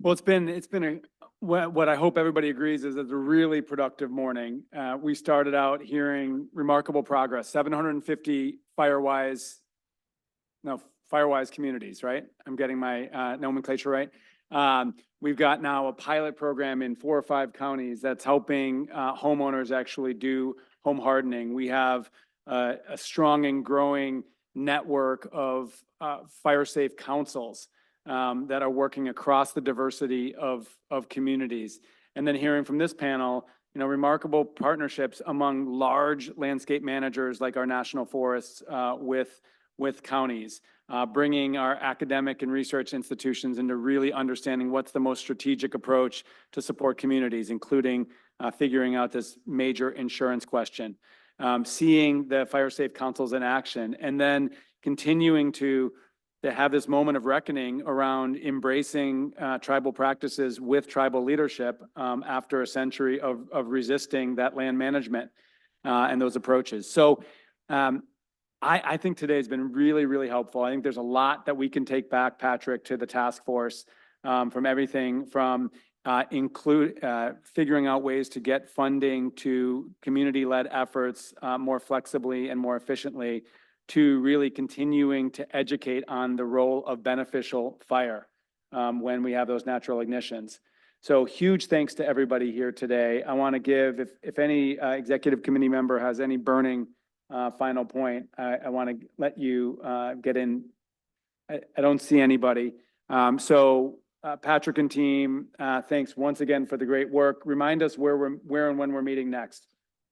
Well, it's been what I hope everybody agrees is it's a really productive morning. We started out hearing remarkable progress, 750 Firewise communities, right? I'm getting my nomenclature right. We've got now a pilot program in 4 or 5 counties that's helping homeowners actually do home hardening. We have a strong and growing network of fire safe councils that are working across the diversity of communities. And then hearing from this panel, remarkable partnerships among large landscape managers like our national forests with counties, bringing our academic and research institutions into really understanding what's the most strategic approach to support communities, including figuring out this major insurance question, seeing the fire safe councils in action, and then continuing to have this moment of reckoning around embracing tribal practices with tribal leadership after a century of resisting that land management and those approaches. So I think today has been really, really helpful. I think there's a lot that we can take back, Patrick, to the task force from everything from figuring out ways to get funding to community-led efforts more flexibly and more efficiently, to really continuing to educate on the role of beneficial fire when we have those natural ignitions. So huge thanks to everybody here today. I want to give, if any executive committee member has any burning final point, I want to let you get in. I don't see anybody. Patrick and team, thanks once again for the great work. Remind us where and when we're meeting next.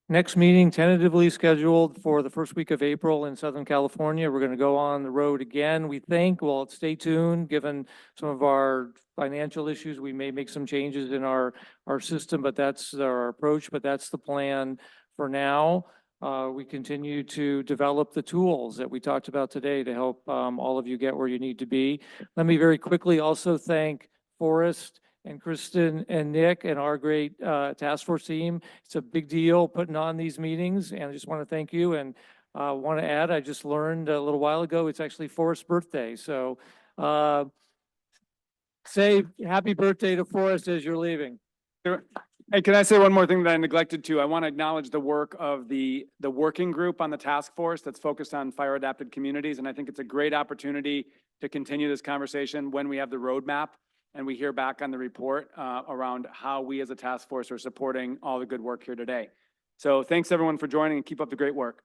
Next meeting tentatively scheduled for the first week of April in Southern California. We're going to go on the road again, we think. Well, stay tuned. Given some of our financial issues, we may make some changes in our system, but that's our approach, but that's the plan for now. We continue to develop the tools that we talked about today to help all of you get where you need to be. Let me very quickly also thank Forrest and Kristen and Nick and our great task force team. It's a big deal putting on these meetings, and I just want to thank you. And want to add, I just learned a little while ago, it's actually Forrest's birthday. So say happy birthday to Forrest as you're leaving. Hey, can I say one more thing that I neglected to? I want to acknowledge the work of the working group on the task force that's focused on fire adapted communities. And I think it's a great opportunity to continue this conversation when we have the roadmap and we hear back on the report around how we as a task force are supporting all the good work here today. So thanks everyone for joining, and keep up the great work.